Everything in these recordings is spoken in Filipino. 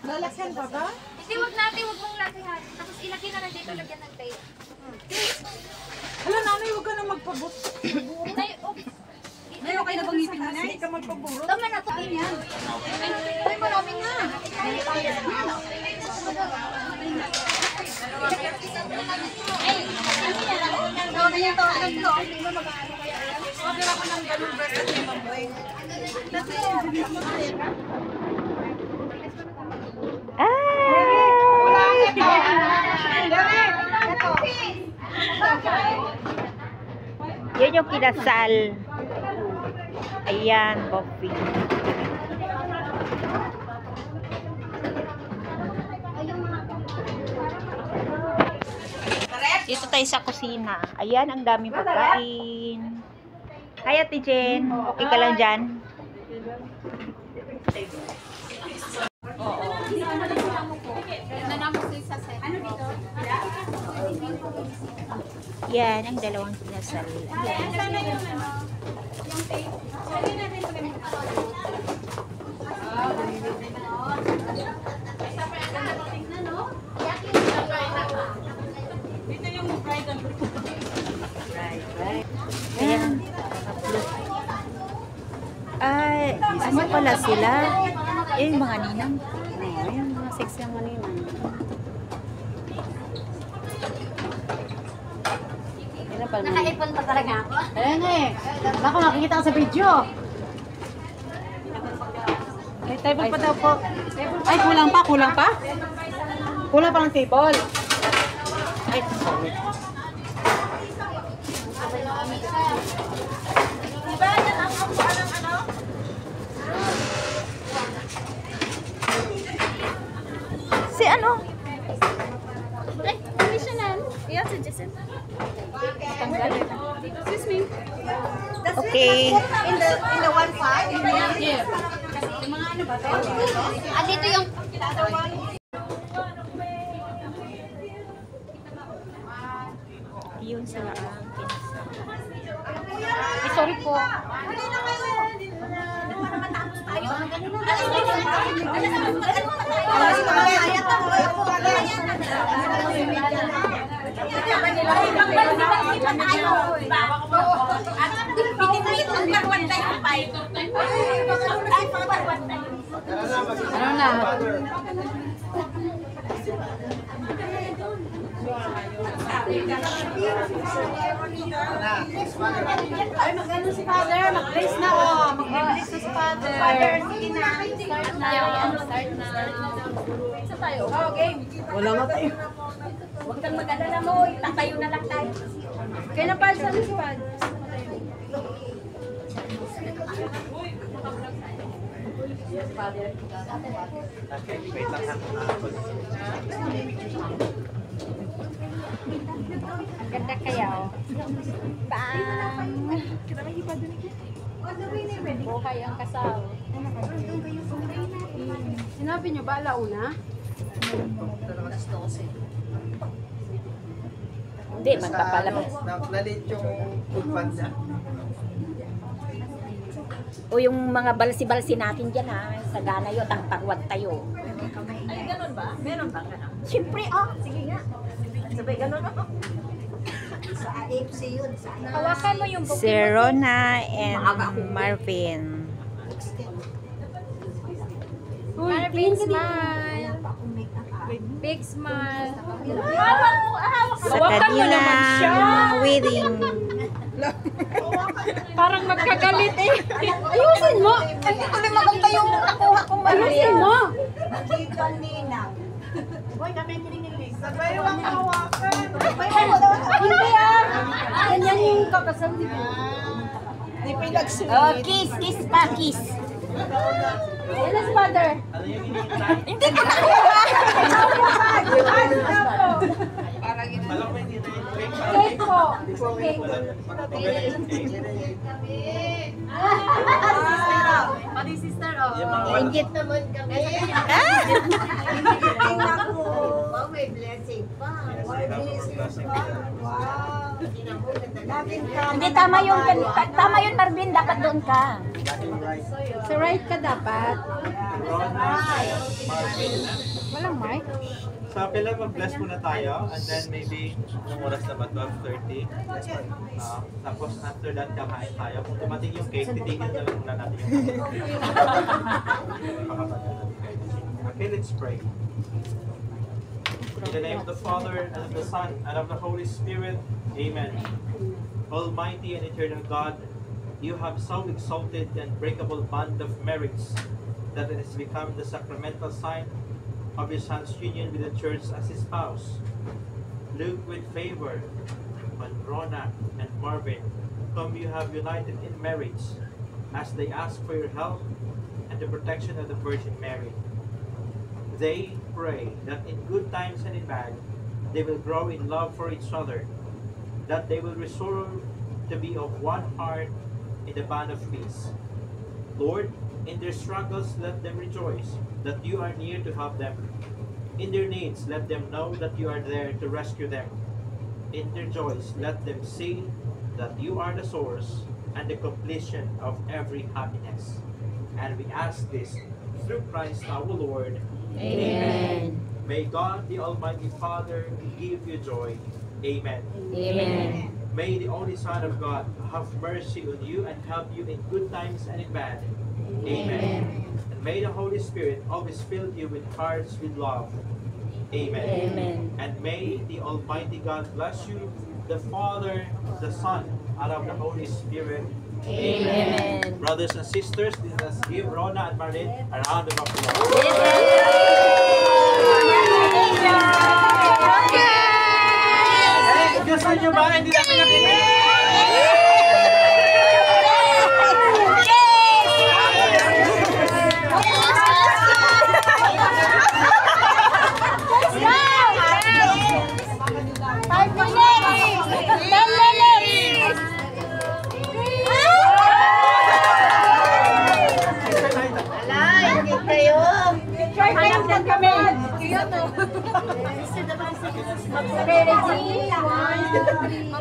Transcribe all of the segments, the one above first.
Lalakyan pa ba? Hindi, wag mong latihan. Tapos ilagay na lang dito, lagyan ng tape. Hala, nanay, huwag ka na magpabot. Nay, okay na bang ngipin mo, Nay? Hindi ka magpaburo. Tama na to. Ay, marami nga. Yun yung kinasal. Ayan, coffee. Dito tayo sa kusina. Ayan, ang daming pagkain. Hi, Ate Jen. Okay ka lang dyan? Yan, ang dalawang kinasal. Ayan. Ay, ano pala sila? Yung mga ninang. Ayan, mga sexy ang maninang. Nakaipon pa talaga ako. Ayan eh. Naku, nakikita ka sa video. Ay, table pa daw po. Ay, kulang pa, kulang pa? Kulang pa ng table. Ay, sorry. Si ano? Ay, commissionan. Yes, suggested. Excuse me. Okay. In the 1-5? Yeah. Ah, dito yung... Yun sila ang kinasal. Ay, sorry po. Ano na? Ay, mag-ano si Father? Mag-place na oh. Mag-place na si Father. Father, sige na. Start na. Start na. Isa tayo. Oh, game. Wala nga tayo. Huwag kang mag-alala mo. Tatayo na lang tayo. Kailan pa sa si Father? Ganda kaya oh. Bang! Buhay ang kasal. Sinabi niyo ba alauna? Hindi, magpapalabas. Nalit yung food panda. O yung mga balsi-balsi natin dyan ha. Sagana yun, tangparwad tayo. Ay, ganun ba? Meron ba? Siyempre, oh. Sige nga. Sabay ganun ako. Sa AFC yun. Hawakan mo yung Si Rona and Marvin. Marvin, smile. Big smile. Hawak mo, hawak mo. Sa kanilang wedding. Parang magkagalit eh. Ayusin mo. Hindi ko rin maganda yung nakuha kong mali. Ayusin mo. Nandito nina. Boy, kami kinikilig. Sabay yung hawakan. Hindi ah. Ganyan yung kakasal. Di pinagsulit. Oh, kiss, kiss pa, kiss. Yan na si Father. Hindi ko nakuha. Cake po. Cake. Pati sister oh. Ingit naman kami. may blessing pa. Yes, May we have blessing blessing. pa. Wow. Laging Tama yun Marvin, dapat doon ka. Right. Sa right ka dapat. Rona and Marvin. Walang mic. Sa pila, mag-bless muna tayo. And then maybe, yung oras na ba? 12:30. Tapos after that, kakain tayo. Kung tumating yung cake, titigil na lang muna natin yung Okay, let's pray. In the name of the Father, and of the Son, and of the Holy Spirit. Amen. Almighty and eternal God, you have so exalted the unbreakable bond of marriage that it has become the sacramental sign of your Son's union with the Church as his spouse. Look with favor on Rona and Marvin, whom you have united in marriage, as they ask for your help and the protection of the Virgin Mary. They pray that in good times and in bad, they will grow in love for each other, that they will resolve to be of one heart in the bond of peace. Lord, in their struggles, let them rejoice that you are near to help them. In their needs, let them know that you are there to rescue them. In their joys, let them see that you are the source and the completion of every happiness. And we ask this through Christ our Lord. Amen. May God, the Almighty Father, give you joy. Amen. Amen. May the only Son of God have mercy on you and help you in good times and in bad. Amen. And may the Holy Spirit always fill you with hearts with love. Amen. Amen. And may the Almighty God bless you, the Father, the Son, and of the Holy Spirit. Amen. Brothers and sisters, let us give Rona and Marlene a round of applause. Hey, gusto nyo ba? Hindi namin nakinig.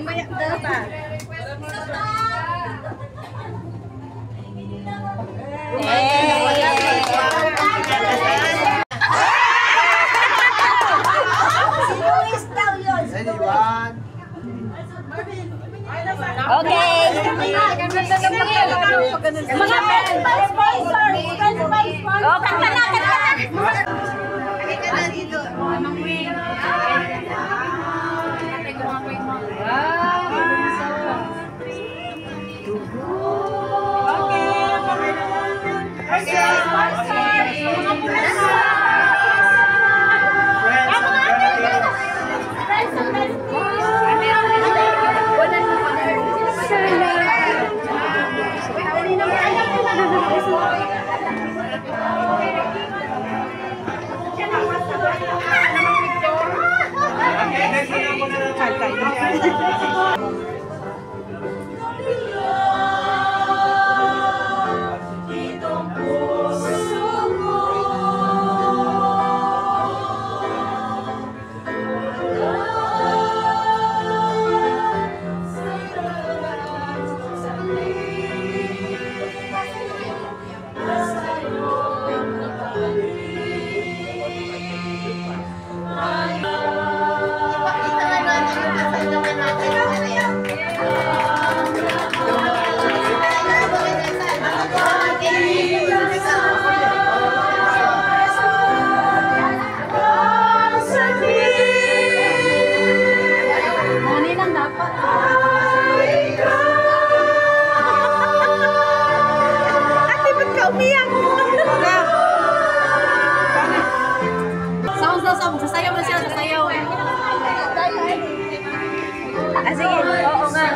mamaya dapat. Luis daw yun. Okay. Mga sponsor. Oh, kanta na. Halika na dito. Sasayaw na siya, sasayaw. Ah, sige. Oo nga.